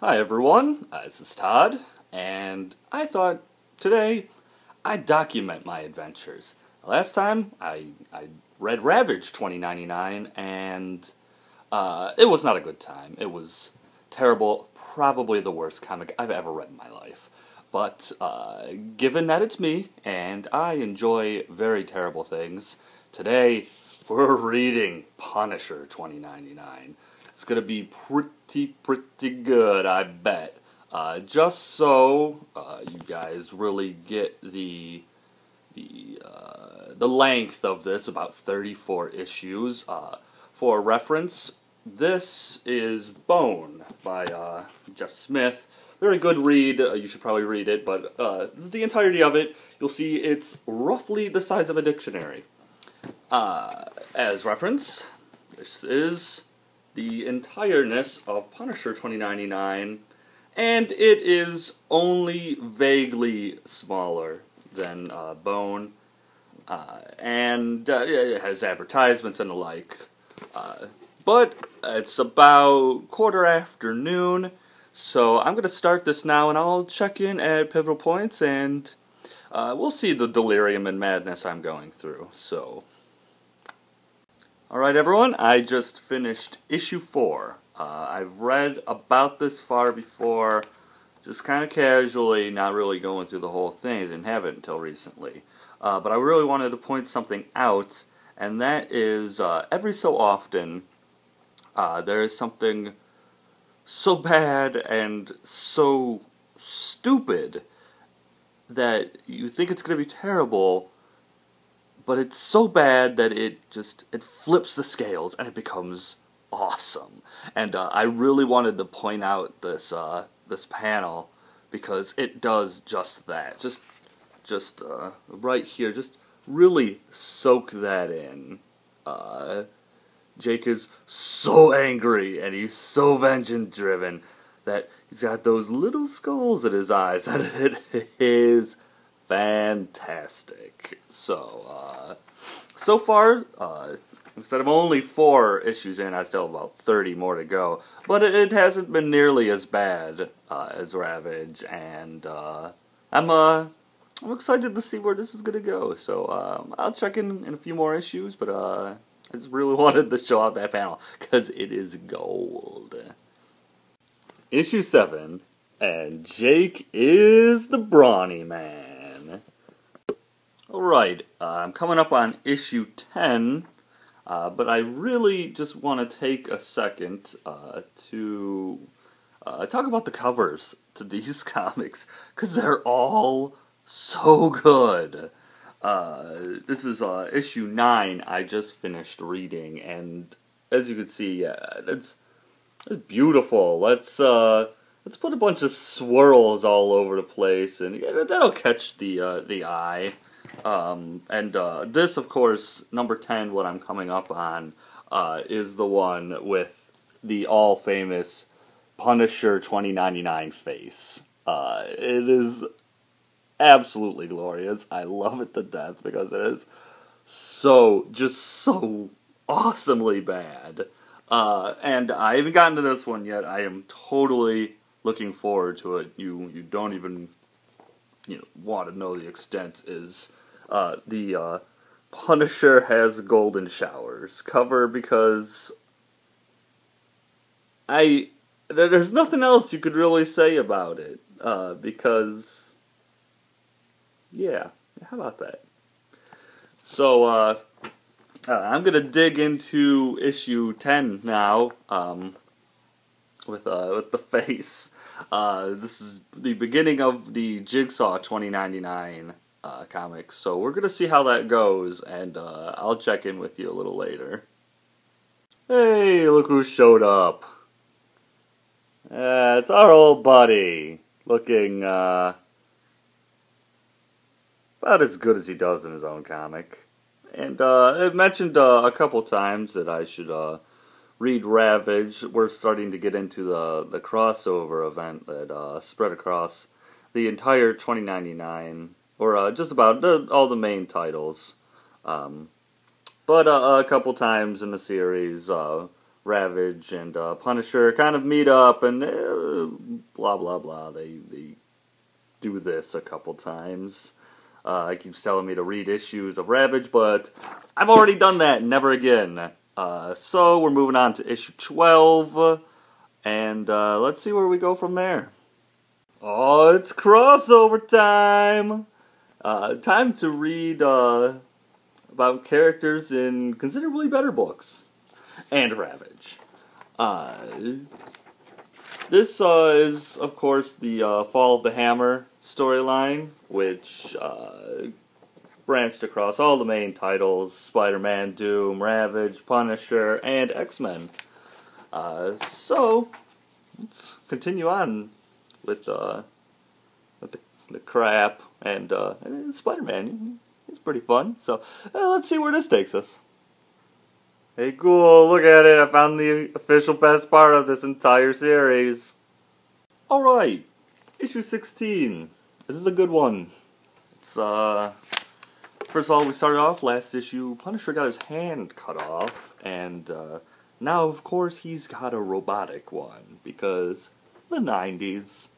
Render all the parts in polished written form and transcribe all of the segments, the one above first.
Hi everyone, this is Todd, and I thought today I'd document my adventures. Last time I read Ravage 2099, and it was not a good time. It was terrible, probably the worst comic I've ever read in my life. But given that it's me, and I enjoy very terrible things, today we're reading Punisher 2099. It's gonna be pretty good, I bet. Just so you guys really get the length of this, about 34 issues. For reference, this is Bone by Jeff Smith. Very good read. You should probably read it, but this is the entirety of it. You'll see it's roughly the size of a dictionary. As reference, this is the entireness of Punisher 2099, and it is only vaguely smaller than Bone, and it has advertisements and the like. But it's about quarter afternoon, so I'm going to start this now, and I'll check in at pivotal points, and we'll see the delirium and madness I'm going through. So, alright everyone, I just finished issue 4. I've read about this far before, just kind of casually, not really going through the whole thing. I didn't have it until recently. But I really wanted to point something out, and that is every so often there is something so bad and so stupid that you think it's going to be terrible, but it's so bad that it flips the scales and it becomes awesome. And I really wanted to point out this this panel because it does just that. Just right here, just really soak that in. Jake is so angry and he's so vengeance driven that he's got those little skulls in his eyes, and it is fantastic. So, so far, instead of only 4 issues in, I still have about 30 more to go. But it hasn't been nearly as bad as Ravage, and I'm excited to see where this is gonna go. So I'll check in a few more issues, but I just really wanted to show off that panel because it is gold. Issue 7, and Jake is the brawny man. Alright, I'm coming up on issue 10, but I really just want to take a second to talk about the covers to these comics, because they're all so good. This is issue 9 I just finished reading, and as you can see, it's beautiful. Let's put a bunch of swirls all over the place, and that'll catch the eye. And this, of course, number 10, what I'm coming up on, is the one with the all-famous Punisher 2099 face. It is absolutely glorious. I love it to death because it is just so awesomely bad. And I haven't gotten to this one yet. I am totally looking forward to it. You don't even want to know the extent. Is the Punisher has golden showers cover, because there's nothing else you could really say about it, because yeah, how about that? So I'm gonna dig into issue 10 now, with the face. This is the beginning of the Jigsaw 2099 comic, so we're gonna see how that goes, and I'll check in with you a little later. Hey, look who showed up! It's our old buddy, looking about as good as he does in his own comic. And I've mentioned a couple times that I should read Ravage. We're starting to get into the crossover event that spread across the entire 2099, or just about all the main titles. But a couple times in the series, Ravage and Punisher kind of meet up, and blah blah blah. They do this a couple times. It keeps telling me to read issues of Ravage, but I've already done that. Never again. So we're moving on to issue 12, and let's see where we go from there. Oh, it's crossover time! Time to read about characters in considerably better books. And Ravage. This is, of course, the Fall of the Hammer storyline, which branched across all the main titles: Spider-Man, Doom, Ravage, Punisher, and X-Men. So, let's continue on with the crap, and Spider-Man. He's pretty fun, so let's see where this takes us. Hey, cool, look at it, I found the official best part of this entire series. Alright, issue 16. This is a good one. It's, first of all, we started off last issue, Punisher got his hand cut off, and now, of course, he's got a robotic one, because the 90s.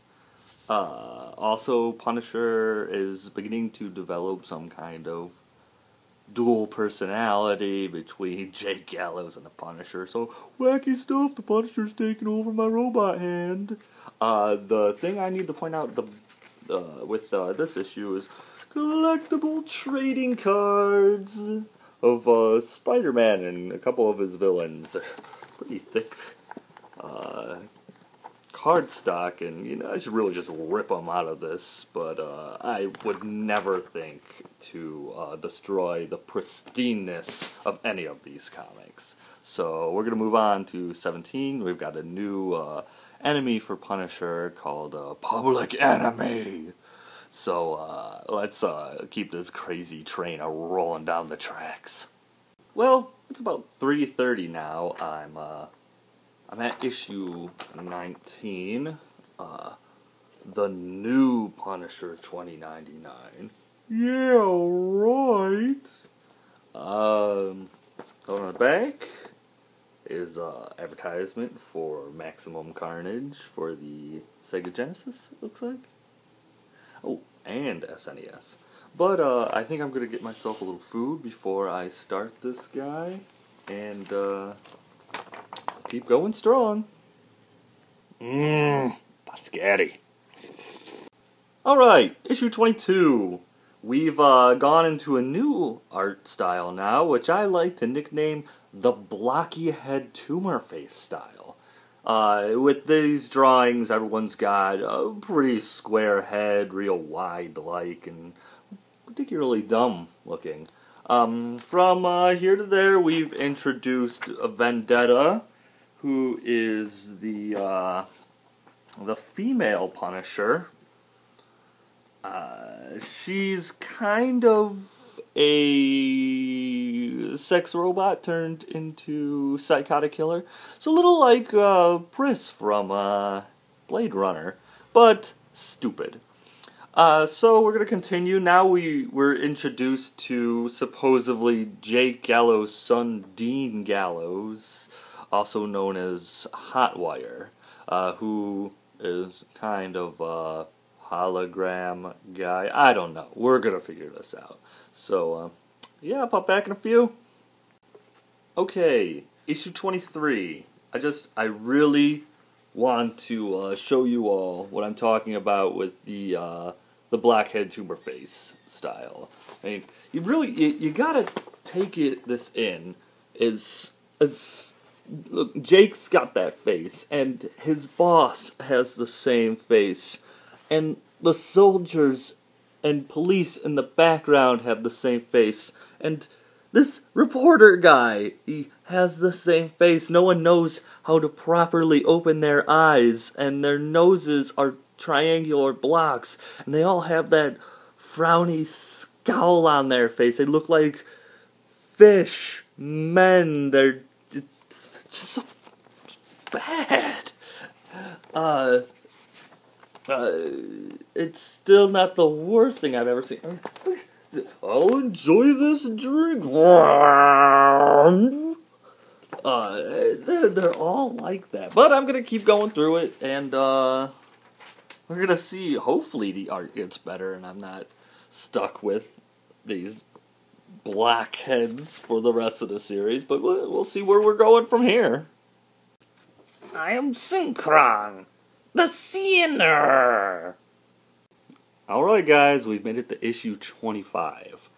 Also, Punisher is beginning to develop some kind of dual personality between Jake Gallows and the Punisher. So, wacky stuff, the Punisher's taking over my robot hand. The thing I need to point out with this issue is collectible trading cards of Spider-Man and a couple of his villains. They're pretty thick card stock, and you know, I should really just rip them out of this, but I would never think to destroy the pristineness of any of these comics. So we're going to move on to 17. We've got a new enemy for Punisher called Public Enemy. So let's keep this crazy train rolling down the tracks. Well, it's about 3:30 now. I'm at issue 19, the new Punisher 2099. Yeah, right. On the back is advertisement for Maximum Carnage for the Sega Genesis, it looks like. Oh, and SNES. But I think I'm going to get myself a little food before I start this guy, and keep going strong. Biscotti. Alright, issue 22. We've gone into a new art style now, which I like to nickname the blocky head tumor face style. With these drawings, everyone's got a pretty square head, real wide-like, and particularly dumb looking. From here to there, we've introduced a Vendetta, who is the female Punisher. She's kind of a sex robot turned into psychotic killer. It's a little like Pris from Blade Runner, but stupid. So we're going to continue. Now we're introduced to supposedly Jake Gallows' son, Dean Gallows, also known as Hotwire, who is kind of a hologram guy. I don't know. We're going to figure this out. So, yeah, I'll pop back in a few. Okay, issue 23. I really want to show you all what I'm talking about with the blackhead tumor face style. I mean, you gotta take this in. Look, Jake's got that face, and his boss has the same face, and the soldiers and police in the background have the same face, and this reporter guy, he has the same face. No one knows how to properly open their eyes, and their noses are triangular blocks, and they all have that frowny scowl on their face. They look like fish men. They're just so bad. It's still not the worst thing I've ever seen. I'll enjoy this drink. They're all like that. But I'm gonna keep going through it, and We're gonna see, hopefully the art gets better and I'm not stuck with these blackheads for the rest of the series, but we'll see where we're going from here. I am Synchron, the Sinner! Alright guys, we've made it to issue 25.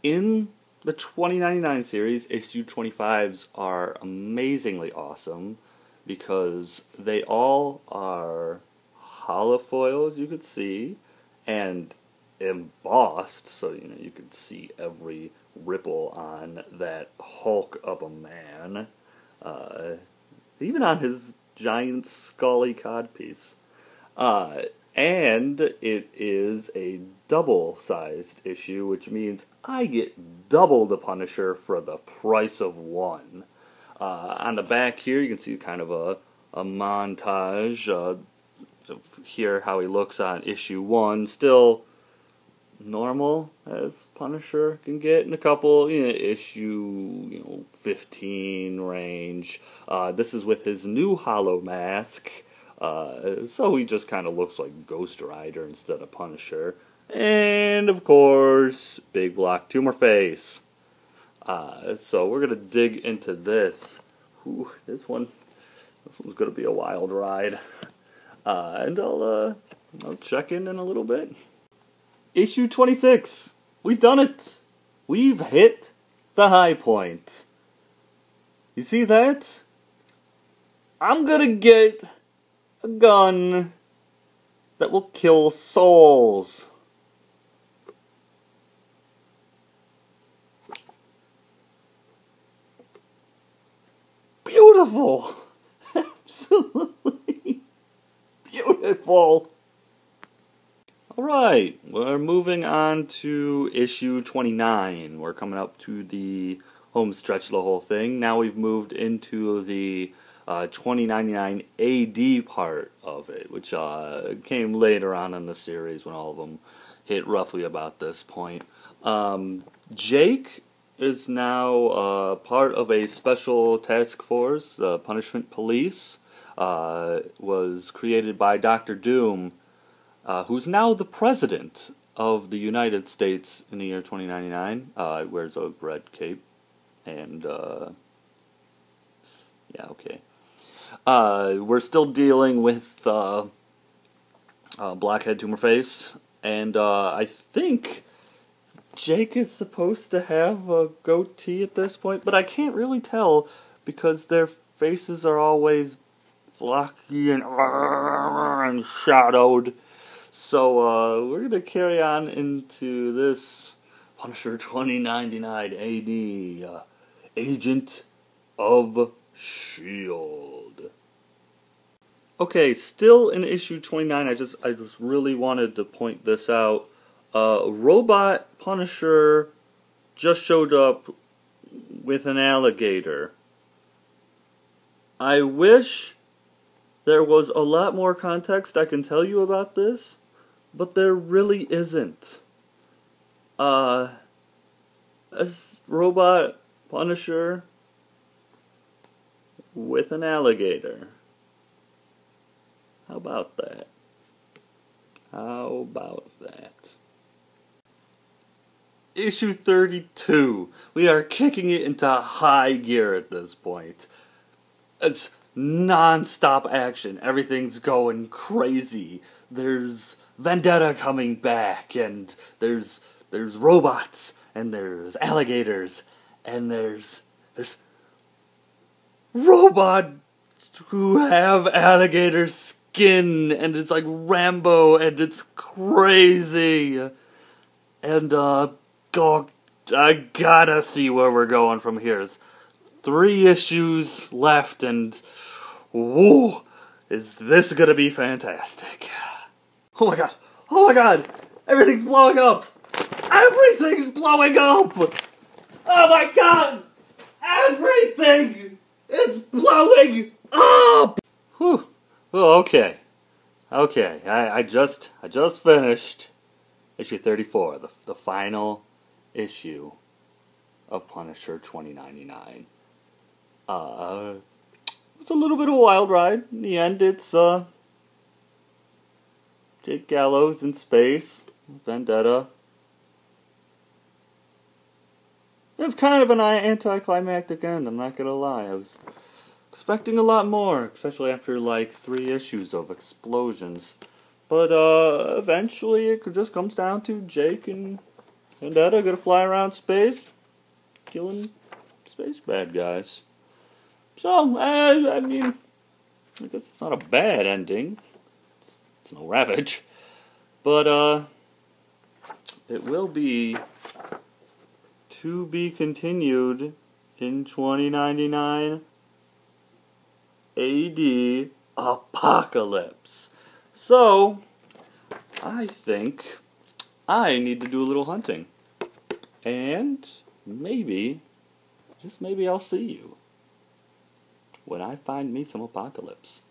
In the 2099 series, issue 25s are amazingly awesome because they all are holofoil, as you could see, and embossed, so you could see every ripple on that Hulk of a man, even on his giant scully codpiece. And it is a double-sized issue, which means I get double the Punisher for the price of one. On the back here, you can see kind of a montage of here how he looks on issue 1. Still normal as Punisher can get in a couple, issue 15 range. This is with his new hollow mask. So he just kind of looks like Ghost Rider instead of Punisher. And, of course, big block tumor face. So we're going to dig into this. Ooh, this one's going to be a wild ride. And I'll check in a little bit. Issue 26. We've done it. We've hit the high point. You see that? I'm going to get a gun that will kill souls. Beautiful! Absolutely beautiful! Alright, we're moving on to issue 29. We're coming up to the home stretch of the whole thing. Now we've moved into the 2099 AD part of it, which came later on in the series when all of them hit roughly about this point. Jake is now part of a special task force, the Punishment Police. Was created by Dr. Doom, who's now the president of the United States in the year 2099. Wears a red cape, and yeah, okay. We're still dealing with Blackhead Tumorface, and I think Jake is supposed to have a goatee at this point, but I can't really tell because their faces are always blocky and shadowed. So we're going to carry on into this Punisher 2099 AD, Agent of S.H.I.E.L.D. Okay, still in issue 29, I just really wanted to point this out. Robot Punisher just showed up with an alligator. I wish there was a lot more context I can tell you about this, but there really isn't. A robot Punisher with an alligator. How about that? How about that? Issue 32. We are kicking it into high gear at this point. It's non-stop action. Everything's going crazy. There's Vendetta coming back, and there's robots, and there's alligators, and there's robots who have alligator skin, and it's like Rambo, and it's crazy. And God, I gotta see where we're going from here. There's 3 issues left, and whoa, is this gonna be fantastic? Oh my god! Oh my god! Everything's blowing up! Everything's blowing up! Oh my god! Everything is blowing up! Whew. Oh, okay. Okay, I just finished issue 34, the final issue of Punisher 2099. It's a little bit of a wild ride. In the end, it's Jake Gallows in space, Vendetta. It's kind of an anticlimactic end, I'm not gonna lie. I was expecting a lot more, especially after like 3 issues of explosions. But eventually it just comes down to Jake and Vendetta gonna fly around space, killing space bad guys. So, I mean, I guess it's not a bad ending. It's no Ravage. But, it will be to be continued in 2099 AD Apocalypse. So, I think I need to do a little hunting. And maybe, just maybe I'll see you when I find me some Apocalypse.